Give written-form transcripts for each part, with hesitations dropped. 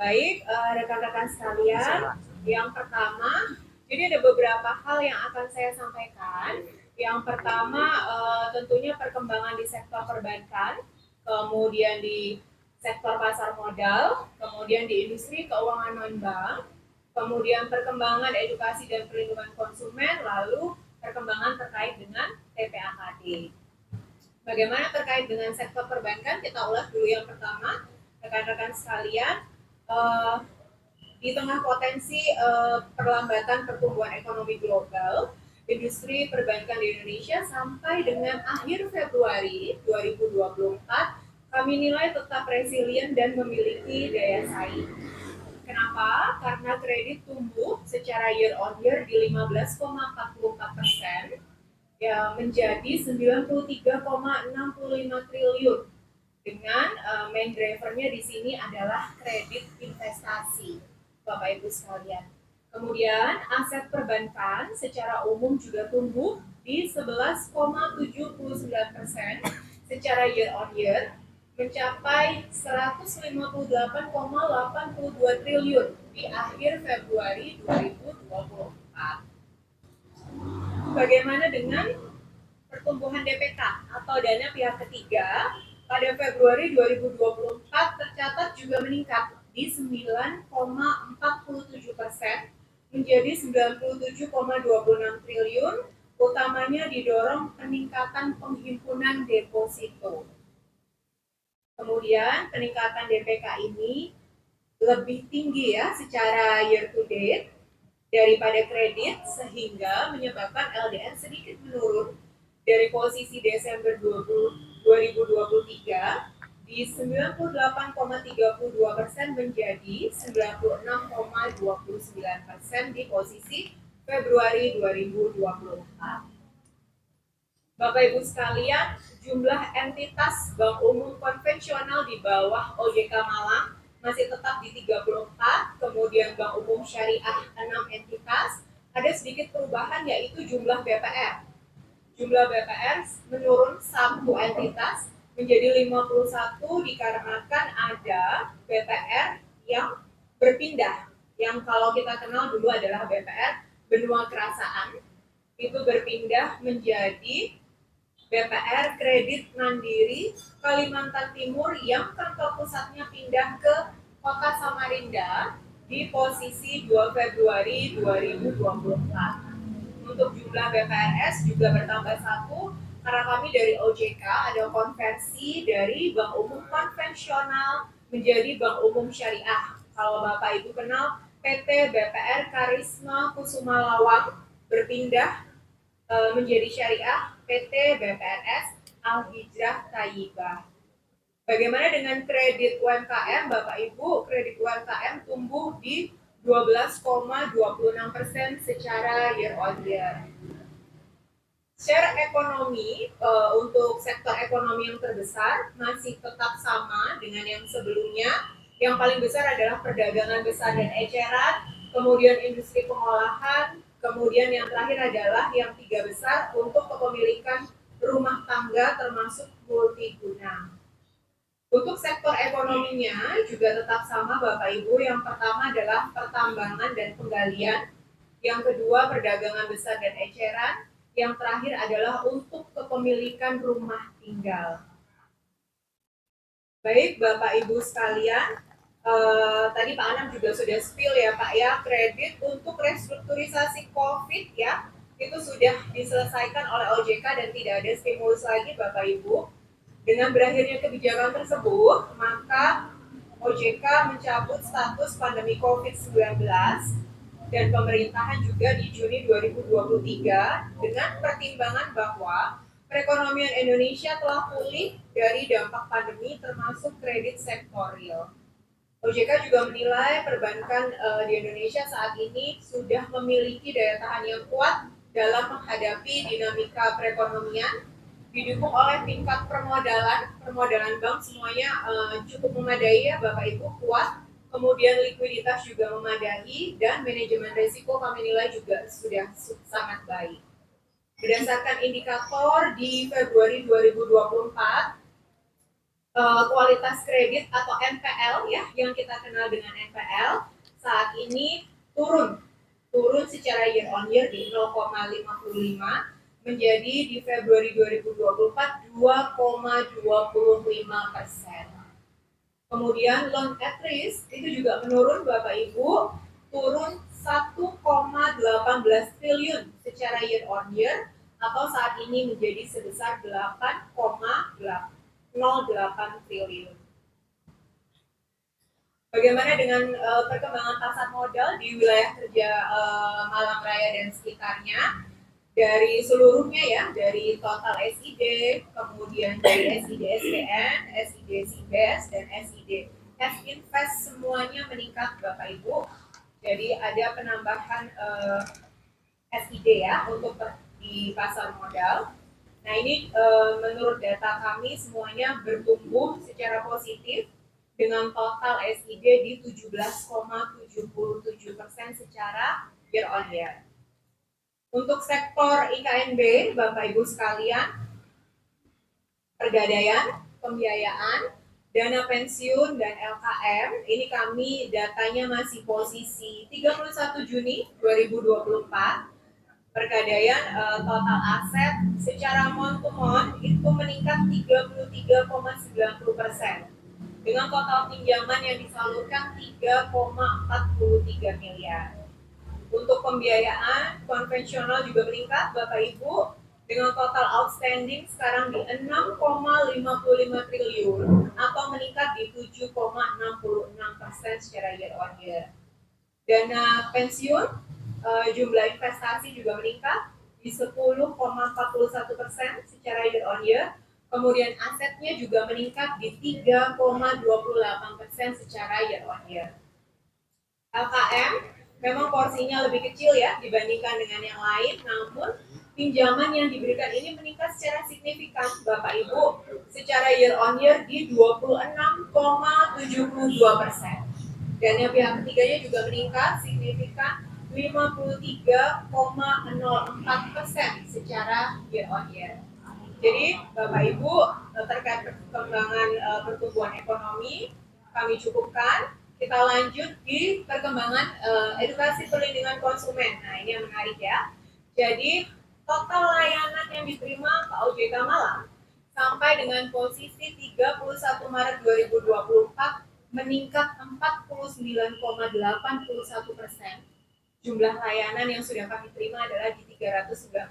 Baik, rekan-rekan sekalian, yang pertama, jadi ada beberapa hal yang akan saya sampaikan. Yang pertama, tentunya perkembangan di sektor perbankan, kemudian di sektor pasar modal, kemudian di industri keuangan non-bank, kemudian perkembangan edukasi dan perlindungan konsumen, lalu perkembangan terkait dengan TPAKD. Bagaimana terkait dengan sektor perbankan? Kita ulas dulu yang pertama, rekan-rekan sekalian. eh, di tengah potensi perlambatan pertumbuhan ekonomi global, industri perbankan di Indonesia sampai dengan akhir Februari 2024 kami nilai tetap resilient dan memiliki daya saing. Kenapa? Karena kredit tumbuh secara year on year di 15,44%, ya menjadi 93,65 triliun dengan main drivernya di sini adalah kredit investasi, Bapak Ibu sekalian. Kemudian aset perbankan secara umum juga tumbuh di 11,79% secara year on year mencapai 158,82 triliun di akhir Februari 2024. Bagaimana dengan pertumbuhan DPK atau dana pihak ketiga? Pada Februari 2024 tercatat juga meningkat di 9,47% menjadi 97,26 triliun, utamanya didorong peningkatan penghimpunan deposito. Kemudian peningkatan DPK ini lebih tinggi ya secara year to date daripada kredit sehingga menyebabkan LDR sedikit menurun dari posisi Desember 2023 di 98,32% menjadi 96,29% di posisi Februari 2024. Bapak Ibu sekalian, jumlah entitas bank umum konvensional di bawah OJK Malang masih tetap di 34, kemudian bank umum syariah 6 entitas, ada sedikit perubahan yaitu jumlah BPR. Jumlah BPR menurun 1 entitas menjadi 51 dikarenakan ada BPR yang berpindah, yang kalau kita kenal dulu adalah BPR Benua Kerasaan, itu berpindah menjadi BPR Kredit Mandiri Kalimantan Timur yang kantor pusatnya pindah ke Kota Samarinda di posisi 2 Februari 2024. Untuk jumlah BPRS juga bertambah 1 karena kami dari OJK ada konversi dari bank umum konvensional menjadi bank umum syariah. Kalau Bapak Ibu kenal PT BPR Karisma Kusuma Lawang berpindah menjadi syariah PT BPRS Al-Hijrah Thayyibah. Bagaimana dengan kredit UMKM, Bapak Ibu? Kredit UMKM tumbuh di 12,26% secara year on year. Share ekonomi untuk sektor ekonomi yang terbesar masih tetap sama dengan yang sebelumnya. Yang paling besar adalah perdagangan besar dan eceran, kemudian industri pengolahan, kemudian yang terakhir adalah yang 3 besar untuk kepemilikan rumah tangga termasuk multiguna. Untuk sektor ekonominya juga tetap sama Bapak Ibu. Yang pertama adalah pertambangan dan penggalian, yang kedua perdagangan besar dan eceran, yang terakhir adalah untuk kepemilikan rumah tinggal. Baik Bapak Ibu sekalian, tadi Pak Anam juga sudah spill ya Pak ya, kredit untuk restrukturisasi COVID ya, itu sudah diselesaikan oleh OJK dan tidak ada stimulus lagi Bapak Ibu. Dengan berakhirnya kebijakan tersebut, maka OJK mencabut status pandemi COVID-19 dan pemerintahan juga di Juni 2023 dengan pertimbangan bahwa perekonomian Indonesia telah pulih dari dampak pandemi termasuk kredit sektor real. OJK juga menilai perbankan di Indonesia saat ini sudah memiliki daya tahan yang kuat dalam menghadapi dinamika perekonomian, didukung oleh tingkat permodalan bank semuanya cukup memadai ya Bapak Ibu, kuat, kemudian likuiditas juga memadai, dan manajemen risiko kami nilai juga sudah sangat baik. Berdasarkan indikator di Februari 2024, kualitas kredit atau NPL ya, yang kita kenal dengan NPL saat ini turun secara year on year di 0,55 menjadi di Februari 2024 2,25%. Kemudian loan at risk itu juga menurun Bapak Ibu, turun 1,18 triliun secara year on year atau saat ini menjadi sebesar 8,08 triliun. Bagaimana dengan perkembangan pasar modal di wilayah kerja Malang Raya dan sekitarnya? Dari seluruhnya ya, dari total SID, kemudian dari SID SDN, SID SIBES, dan SID F-Invest semuanya meningkat Bapak Ibu. Jadi ada penambahan SID ya untuk di pasar modal. Nah ini menurut data kami semuanya bertumbuh secara positif dengan total SID di 17,77% secara year on year. Untuk sektor IKNB, Bapak Ibu sekalian, pergadaian, pembiayaan, dana pensiun, dan LKM, ini kami datanya masih posisi 31 Juni 2024. Pergadaian total aset secara month to month itu meningkat 33,90% dengan total pinjaman yang disalurkan 3,43 miliar. Untuk pembiayaan konvensional juga meningkat Bapak Ibu dengan total outstanding sekarang di 6,55 triliun atau meningkat di 7,66% secara year on year. Dana pensiun jumlah investasi juga meningkat di 10,41% secara year on year. Kemudian asetnya juga meningkat di 3,28% secara year on year. LKM memang porsinya lebih kecil ya dibandingkan dengan yang lain, namun pinjaman yang diberikan ini meningkat secara signifikan Bapak Ibu secara year on year di 26,72%. Dan yang pihak ketiganya juga meningkat signifikan 53,04% secara year on year. Jadi Bapak Ibu terkait perkembangan pertumbuhan ekonomi kami cukupkan. Kita lanjut di perkembangan edukasi perlindungan konsumen. Nah ini yang menarik ya. Jadi total layanan yang diterima Pak OJK Malang sampai dengan posisi 31 Maret 2024 meningkat 49,81%. Jumlah layanan yang sudah kami terima adalah di 394%.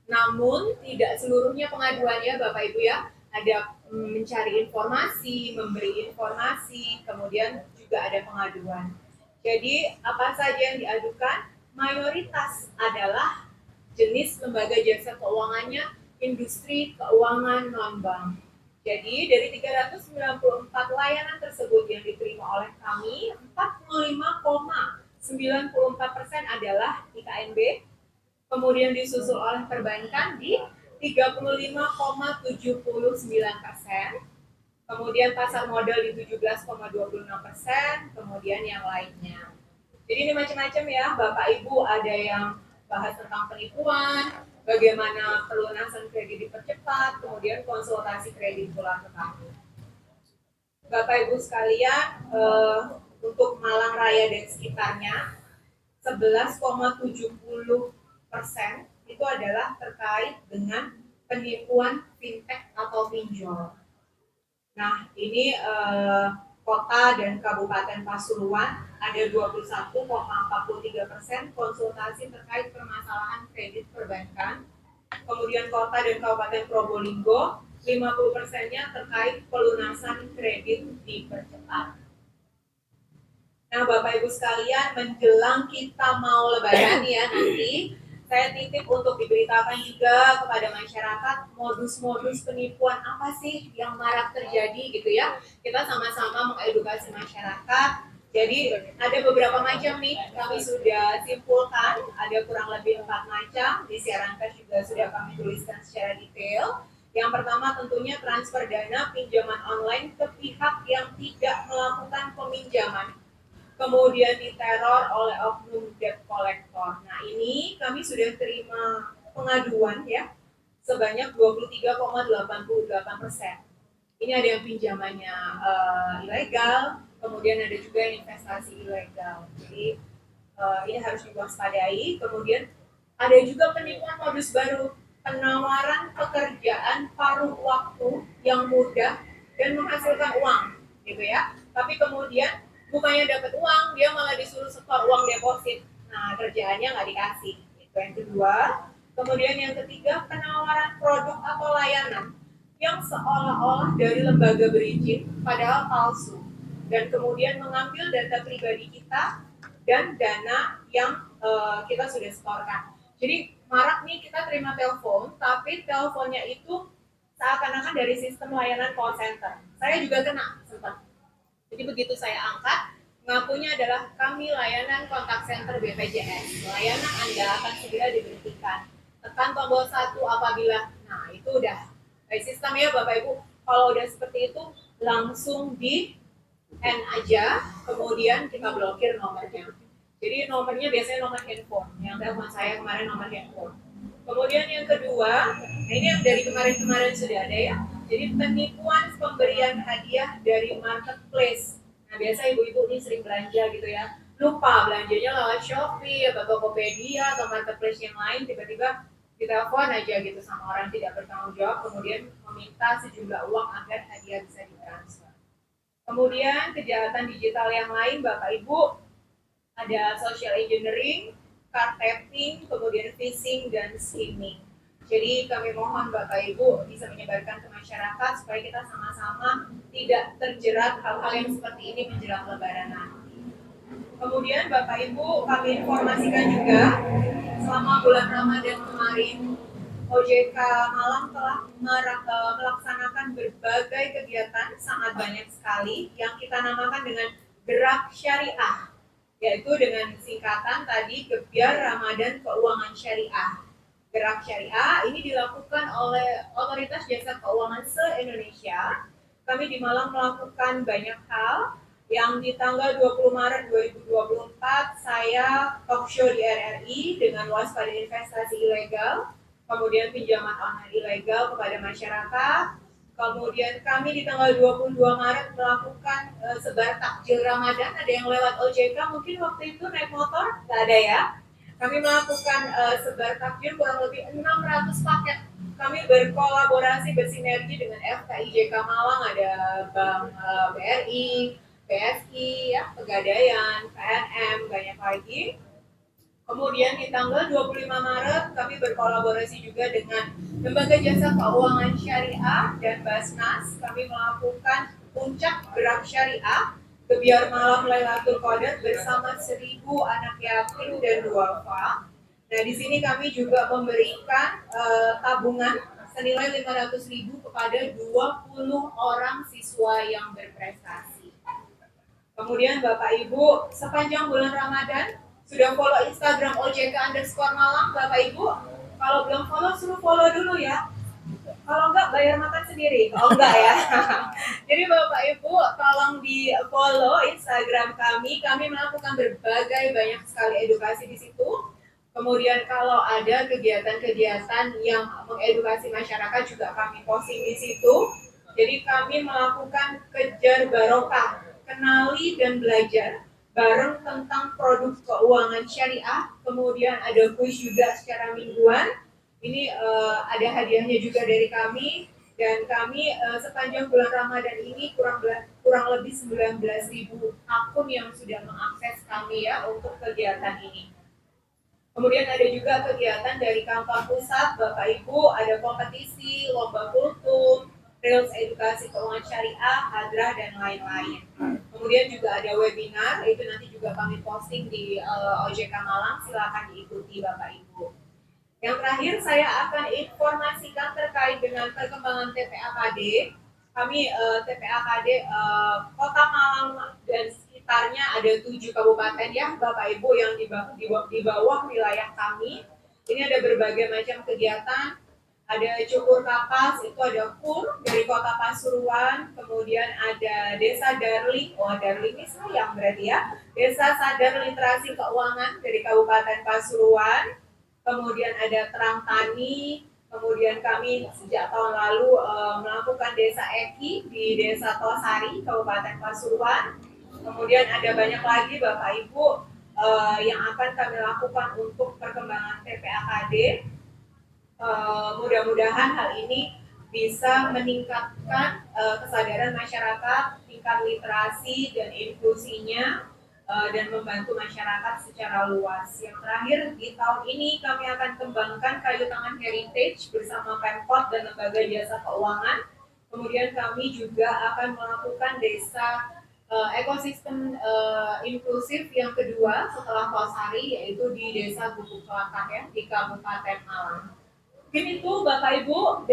Namun tidak seluruhnya pengaduannya Bapak Ibu ya, ada mencari informasi, memberi informasi, kemudian juga ada pengaduan. Jadi apa saja yang diadukan? Mayoritas adalah jenis lembaga jasa keuangannya industri keuangan non-bank. Jadi dari 394 layanan tersebut yang diterima oleh kami, 45,94% adalah IKNB, kemudian disusul oleh perbankan di 35,79%, kemudian pasar modal di 17,26%, kemudian yang lainnya. Jadi ini macam-macam ya, Bapak Ibu ada yang bahas tentang penipuan, bagaimana pelunasan kredit dipercepat, kemudian konsultasi kredit pulang ke kami. Bapak Ibu sekalian, untuk Malang Raya dan sekitarnya, 11,70% itu adalah terkait dengan penipuan fintech atau pinjol. Nah, ini kota dan Kabupaten Pasuruan ada 21,43% konsultasi terkait permasalahan kredit perbankan. Kemudian kota dan Kabupaten Probolinggo 50%-nya terkait pelunasan kredit dipercepat. Nah, Bapak Ibu sekalian, menjelang kita mau lebaran ya nanti, saya titip untuk diberitakan juga kepada masyarakat modus-modus penipuan apa sih yang marak terjadi gitu ya. Kita sama-sama mengedukasi masyarakat. Jadi ada beberapa macam nih, kami sudah simpulkan, ada kurang lebih 4 macam, di siaran pers juga sudah kami tuliskan secara detail. Yang pertama tentunya transfer dana pinjaman online ke pihak yang tidak melakukan peminjaman, kemudian diteror oleh oknum debt collector. Nah ini kami sudah terima pengaduan ya sebanyak 23,88%. Ini ada yang pinjamannya ilegal, kemudian ada juga yang investasi ilegal. Jadi ini harus diwaspadai. Kemudian ada juga penipuan modus baru, penawaran pekerjaan paruh waktu yang mudah dan menghasilkan uang, gitu ya. Tapi kemudian bukannya dapat uang, dia malah disuruh setor uang deposit. Nah, kerjaannya nggak dikasih. Itu yang kedua. Kemudian yang ketiga, penawaran produk atau layanan yang seolah-olah dari lembaga berizin, padahal palsu. Dan kemudian mengambil data pribadi kita dan dana yang kita sudah setorkan. Jadi marak nih kita terima telepon, tapi teleponnya itu seakan-akan dari sistem layanan call center. Saya juga kena sempat. Jadi begitu saya angkat, ngakunya adalah kami layanan kontak center BPJS. Layanan Anda akan segera diberhentikan. Tekan tombol 1 apabila, nah itu udah dari sistem ya Bapak Ibu. Kalau udah seperti itu langsung di end aja, kemudian kita blokir nomornya. Jadi nomornya biasanya nomor handphone. Yang telepon saya kemarin nomor handphone. Kemudian yang kedua, nah ini yang dari kemarin-kemarin sudah ada ya. Jadi penipuan pemberian hadiah dari marketplace. Nah biasa ibu-ibu ini sering belanja gitu ya. Lupa belanjanya lewat Shopee atau Tokopedia atau marketplace yang lain, tiba-tiba ditelepon aja gitu sama orang tidak bertanggung jawab, kemudian meminta sejumlah uang agar hadiah bisa ditransfer. Kemudian kejahatan digital yang lain Bapak Ibu, ada social engineering, card tapping, kemudian phishing dan skimming. Jadi kami mohon Bapak Ibu bisa menyebarkan ke masyarakat supaya kita sama-sama tidak terjerat hal-hal yang seperti ini menjelang Lebaran nanti. Kemudian Bapak Ibu kami informasikan juga selama bulan Ramadan kemarin OJK Malang telah melaksanakan berbagai kegiatan sangat banyak sekali yang kita namakan dengan Gerak Syariah, yaitu dengan singkatan tadi Gebyar Ramadan Keuangan Syariah. Gerak Syariah ini dilakukan oleh Otoritas Jasa Keuangan se-Indonesia. Kami di Malang melakukan banyak hal. Yang di tanggal 20 Maret 2024 saya talk show di RRI dengan waspada investasi ilegal, kemudian pinjaman online ilegal kepada masyarakat. Kemudian kami di tanggal 22 Maret melakukan sebar takjil Ramadan. Ada yang lewat OJK mungkin waktu itu naik motor? Nggak ada ya. Kami melakukan sebar takjil kurang lebih 600 paket. Kami berkolaborasi bersinergi dengan FKIJK Malang, ada Bank BRI, PSI, ya, Pegadaian, PNM, banyak lagi. Kemudian di tanggal 25 Maret kami berkolaborasi juga dengan Lembaga Jasa Keuangan Syariah dan Basnas. Kami melakukan puncak gerak syariah Gebyar Malam Lailatul Qadar bersama 1.000 anak yatim dan duafa. Nah, di sini kami juga memberikan tabungan senilai 500.000 kepada 20 orang siswa yang berprestasi. Kemudian Bapak Ibu, sepanjang bulan Ramadan sudah follow Instagram OJK_Malang Bapak Ibu? Kalau belum follow, suruh follow dulu ya. Kalau enggak, bayar makan sendiri. Oh enggak ya. Jadi Bapak Ibu, tolong di follow Instagram kami. Kami melakukan berbagai banyak sekali edukasi di situ. Kemudian kalau ada kegiatan-kegiatan yang mengedukasi masyarakat juga kami posting di situ. Jadi kami melakukan kejar barokah, kenali dan belajar bareng tentang produk keuangan syariah. Kemudian ada kuis juga secara mingguan. Ini ada hadiahnya juga dari kami. Dan kami sepanjang bulan Ramadan ini kurang lebih 19.000 akun yang sudah mengakses kami ya untuk kegiatan ini. Kemudian ada juga kegiatan dari kantor pusat, Bapak Ibu, ada kompetisi, lomba kultum, reels edukasi keuangan syariah, hadrah, dan lain-lain. Kemudian juga ada webinar, itu nanti juga kami posting di OJK Malang, silakan diikuti Bapak Ibu. Yang terakhir saya akan informasikan terkait dengan perkembangan TPAKD. Kami TPAKD Kota Malang dan sekitarnya ada 7 kabupaten ya Bapak Ibu yang di bawah wilayah kami. Ini ada berbagai macam kegiatan. Ada cukur kapas, itu ada kur dari Kota Pasuruan, kemudian ada Desa Darling, Darling ini sayang berarti ya. Desa Sadar Literasi Keuangan dari Kabupaten Pasuruan. Kemudian ada Terang Tani, Kemudian kami sejak tahun lalu melakukan desa Eki di Desa Tosari, Kabupaten Pasuruan. Kemudian ada banyak lagi Bapak Ibu yang akan kami lakukan untuk perkembangan TPAKD. Mudah-mudahan hal ini bisa meningkatkan kesadaran masyarakat, tingkat literasi dan inklusinya, dan membantu masyarakat secara luas. Yang terakhir, di tahun ini kami akan kembangkan kayu tangan heritage bersama Pemkot dan Lembaga Jasa Keuangan. Kemudian kami juga akan melakukan desa ekosistem inklusif yang kedua setelah Tosari, yaitu di Desa Gubuk Kelakah ya, di Kabupaten Malang. Mungkin itu Bapak Ibu.